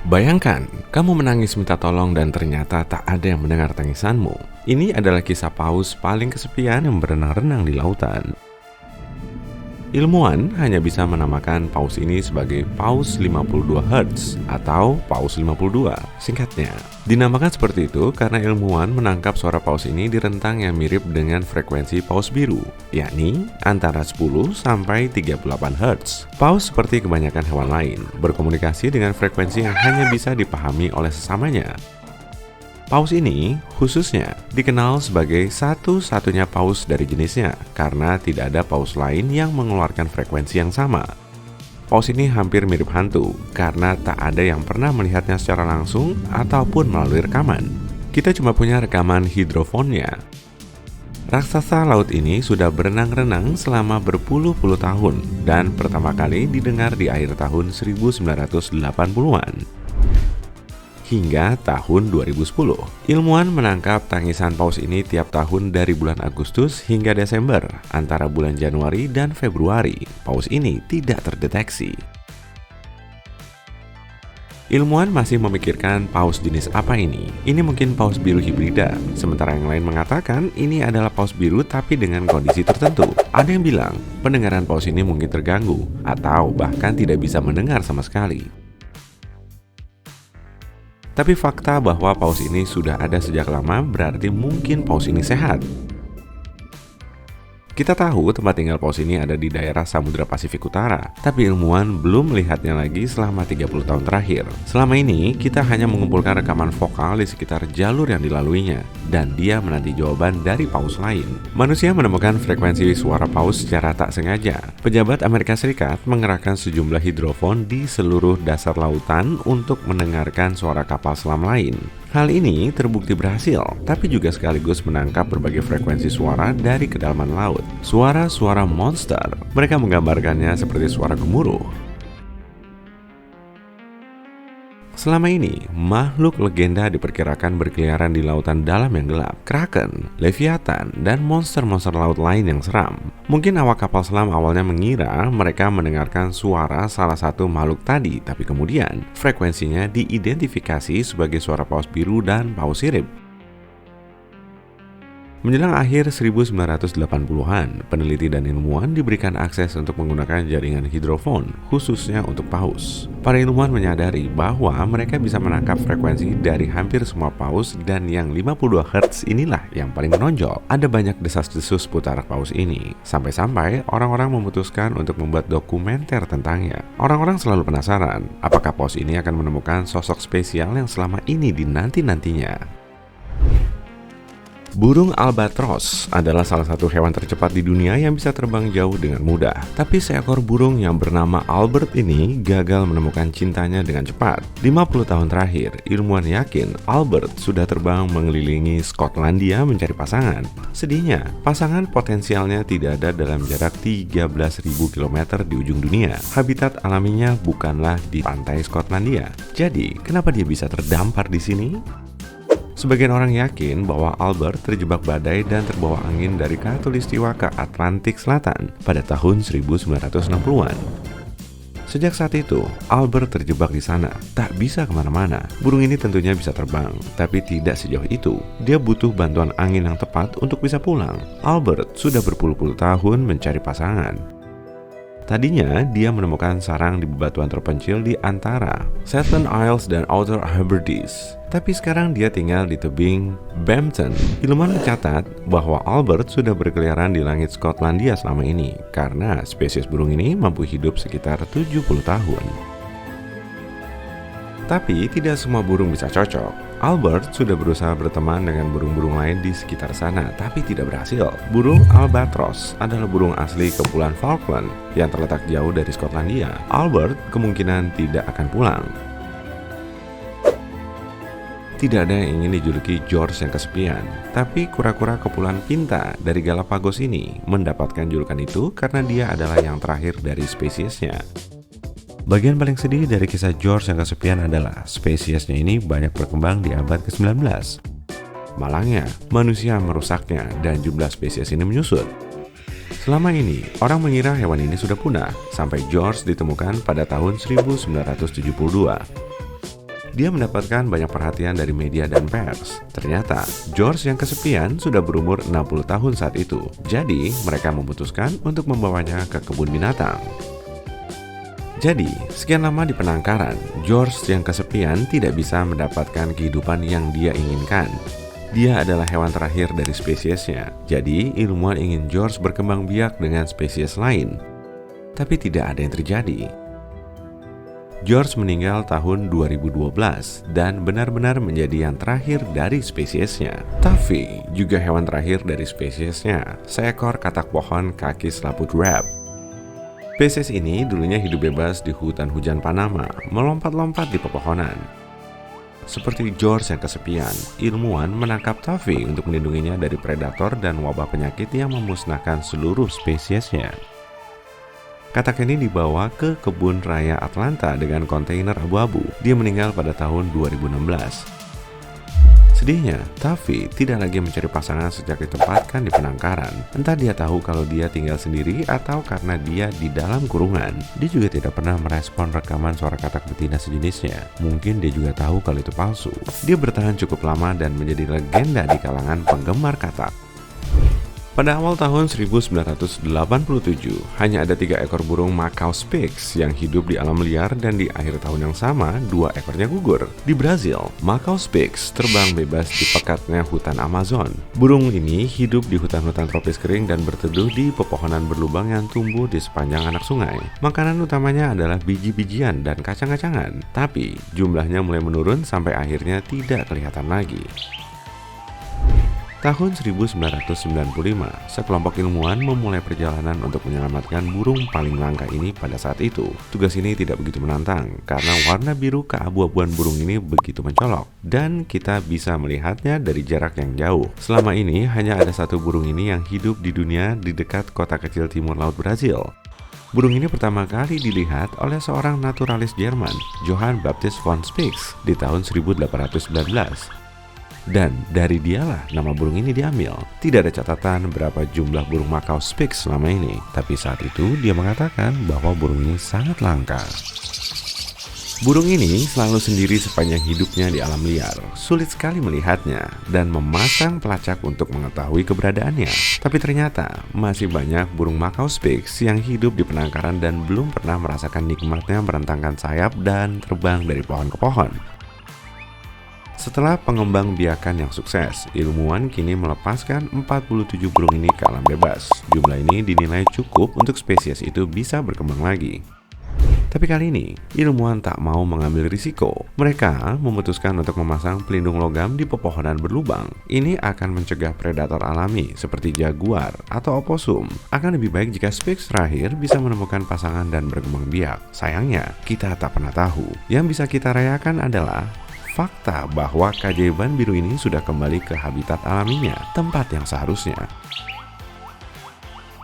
Bayangkan, kamu menangis minta tolong dan ternyata tak ada yang mendengar tangisanmu. Ini adalah kisah paus paling kesepian yang berenang-renang di lautan. Ilmuwan hanya bisa menamakan paus ini sebagai Paus 52 Hz atau Paus 52 singkatnya. Dinamakan seperti itu karena ilmuwan menangkap suara paus ini di rentang yang mirip dengan frekuensi paus biru, yakni antara 10 sampai 38 Hz. Paus seperti kebanyakan hewan lain berkomunikasi dengan frekuensi yang hanya bisa dipahami oleh sesamanya. Paus ini khususnya dikenal sebagai satu-satunya paus dari jenisnya karena tidak ada paus lain yang mengeluarkan frekuensi yang sama. Paus ini hampir mirip hantu karena tak ada yang pernah melihatnya secara langsung ataupun melalui rekaman. Kita cuma punya rekaman hidrofonnya. Raksasa laut ini sudah berenang-renang selama berpuluh-puluh tahun dan pertama kali didengar di akhir tahun 1980-an. Hingga tahun 2010, ilmuwan menangkap tangisan paus ini tiap tahun dari bulan Agustus hingga Desember. Antara bulan Januari dan Februari, paus ini tidak terdeteksi. Ilmuwan masih memikirkan paus jenis apa ini. Ini mungkin paus biru hibrida, sementara yang lain mengatakan ini adalah paus biru tapi dengan kondisi tertentu. Ada yang bilang pendengaran paus ini mungkin terganggu, atau bahkan tidak bisa mendengar sama sekali. Tapi fakta bahwa paus ini sudah ada sejak lama berarti mungkin paus ini sehat. Kita tahu tempat tinggal paus ini ada di daerah Samudra Pasifik Utara, tapi ilmuwan belum melihatnya lagi selama 30 tahun terakhir. Selama ini, kita hanya mengumpulkan rekaman vokal di sekitar jalur yang dilaluinya, dan dia menanti jawaban dari paus lain. Manusia menemukan frekuensi suara paus secara tak sengaja. Pejabat Amerika Serikat mengerahkan sejumlah hidrofon di seluruh dasar lautan untuk mendengarkan suara kapal selam lain. Hal ini terbukti berhasil, tapi juga sekaligus menangkap berbagai frekuensi suara dari kedalaman laut. Suara-suara monster, mereka menggambarkannya seperti suara gemuruh. Selama ini, makhluk legenda diperkirakan berkeliaran di lautan dalam yang gelap. Kraken, Leviathan, dan monster-monster laut lain yang seram. Mungkin awak kapal selam awalnya mengira mereka mendengarkan suara salah satu makhluk tadi, tapi kemudian frekuensinya diidentifikasi sebagai suara paus biru dan paus sirip. Menjelang akhir 1980-an, peneliti dan ilmuwan diberikan akses untuk menggunakan jaringan hidrofon, khususnya untuk paus. Para ilmuwan menyadari bahwa mereka bisa menangkap frekuensi dari hampir semua paus dan yang 52 Hz inilah yang paling menonjol. Ada banyak desas-desus seputar paus ini, sampai-sampai orang-orang memutuskan untuk membuat dokumenter tentangnya. Orang-orang selalu penasaran, apakah paus ini akan menemukan sosok spesial yang selama ini dinanti-nantinya. Burung albatros adalah salah satu hewan tercepat di dunia yang bisa terbang jauh dengan mudah. Tapi seekor burung yang bernama Albert ini gagal menemukan cintanya dengan cepat. 50 tahun terakhir, ilmuwan yakin Albert sudah terbang mengelilingi Skotlandia mencari pasangan. Sedihnya, pasangan potensialnya tidak ada dalam jarak 13.000 km di ujung dunia. Habitat alaminya bukanlah di pantai Skotlandia. Jadi, kenapa dia bisa terdampar di sini? Sebagian orang yakin bahwa Albert terjebak badai dan terbawa angin dari Khatulistiwa ke Atlantik Selatan pada tahun 1960-an. Sejak saat itu, Albert terjebak di sana, tak bisa kemana-mana. Burung ini tentunya bisa terbang, tapi tidak sejauh itu. Dia butuh bantuan angin yang tepat untuk bisa pulang. Albert sudah berpuluh-puluh tahun mencari pasangan. Tadinya, dia menemukan sarang di bebatuan terpencil di antara Shetland Isles dan Outer Hebrides. Tapi sekarang dia tinggal di tebing Bampton. Ilmuwan mencatat bahwa Albert sudah berkeliaran di langit Skotlandia selama ini karena spesies burung ini mampu hidup sekitar 70 tahun. Tapi tidak semua burung bisa cocok. Albert sudah berusaha berteman dengan burung-burung lain di sekitar sana, tapi tidak berhasil. Burung albatros adalah burung asli Kepulauan Falkland yang terletak jauh dari Skotlandia. Albert kemungkinan tidak akan pulang. Tidak ada yang ingin dijuluki George yang kesepian, tapi kura-kura Kepulauan Pinta dari Galapagos ini mendapatkan julukan itu karena dia adalah yang terakhir dari spesiesnya. Bagian paling sedih dari kisah George yang kesepian adalah spesiesnya ini banyak berkembang di abad ke-19. Malangnya, manusia merusaknya dan jumlah spesies ini menyusut. Selama ini, orang mengira hewan ini sudah punah, sampai George ditemukan pada tahun 1972. Dia mendapatkan banyak perhatian dari media dan pers. Ternyata, George yang kesepian sudah berumur 60 tahun saat itu. Jadi, mereka memutuskan untuk membawanya ke kebun binatang. Jadi, sekian lama di penangkaran, George yang kesepian tidak bisa mendapatkan kehidupan yang dia inginkan. Dia adalah hewan terakhir dari spesiesnya. Jadi, ilmuwan ingin George berkembang biak dengan spesies lain. Tapi tidak ada yang terjadi. George meninggal tahun 2012 dan benar-benar menjadi yang terakhir dari spesiesnya. Tuffy juga hewan terakhir dari spesiesnya, seekor katak pohon kaki selaput wrap. Spesies ini dulunya hidup bebas di hutan hujan Panama, melompat-lompat di pepohonan. Seperti George yang kesepian, ilmuwan menangkap Tuffy untuk melindunginya dari predator dan wabah penyakit yang memusnahkan seluruh spesiesnya. Katak ini dibawa ke kebun raya Atlanta dengan kontainer abu-abu. Dia meninggal pada tahun 2016. Sedihnya, Tuffy tidak lagi mencari pasangan sejak ditempatkan di penangkaran. Entah dia tahu kalau dia tinggal sendiri atau karena dia di dalam kurungan. Dia juga tidak pernah merespon rekaman suara katak betina sejenisnya. Mungkin dia juga tahu kalau itu palsu. Dia bertahan cukup lama dan menjadi legenda di kalangan penggemar katak. Pada awal tahun 1987, hanya ada 3 ekor burung Macau Spix yang hidup di alam liar dan di akhir tahun yang sama, 2 ekornya gugur. Di Brazil, Macau Spix terbang bebas di pekatnya hutan Amazon. Burung ini hidup di hutan-hutan tropis kering dan berteduh di pepohonan berlubang yang tumbuh di sepanjang anak sungai. Makanan utamanya adalah biji-bijian dan kacang-kacangan, tapi jumlahnya mulai menurun sampai akhirnya tidak kelihatan lagi. Tahun 1995, sekelompok ilmuwan memulai perjalanan untuk menyelamatkan burung paling langka ini pada saat itu. Tugas ini tidak begitu menantang, karena warna biru keabu-abuan burung ini begitu mencolok, dan kita bisa melihatnya dari jarak yang jauh. Selama ini, hanya ada 1 burung ini yang hidup di dunia di dekat kota kecil timur laut Brazil. Burung ini pertama kali dilihat oleh seorang naturalis Jerman, Johann Baptist von Spix, di tahun 1819. Dan dari dialah nama burung ini diambil. Tidak ada catatan berapa jumlah burung Macau Spix selama ini, tapi saat itu dia mengatakan bahwa burung ini sangat langka. Burung ini selalu sendiri sepanjang hidupnya di alam liar. Sulit sekali melihatnya dan memasang pelacak untuk mengetahui keberadaannya. Tapi ternyata masih banyak burung Macau Spix yang hidup di penangkaran dan belum pernah merasakan nikmatnya merentangkan sayap dan terbang dari pohon ke pohon. Setelah pengembang biakan yang sukses, ilmuwan kini melepaskan 47 burung ini ke alam bebas. Jumlah ini dinilai cukup untuk spesies itu bisa berkembang lagi. Tapi kali ini, ilmuwan tak mau mengambil risiko. Mereka memutuskan untuk memasang pelindung logam di pepohonan berlubang. Ini akan mencegah predator alami seperti jaguar atau oposum. Akan lebih baik jika Spix terakhir bisa menemukan pasangan dan berkembang biak. Sayangnya, kita tak pernah tahu. Yang bisa kita rayakan adalah fakta bahwa keajaiban biru ini sudah kembali ke habitat alaminya, tempat yang seharusnya.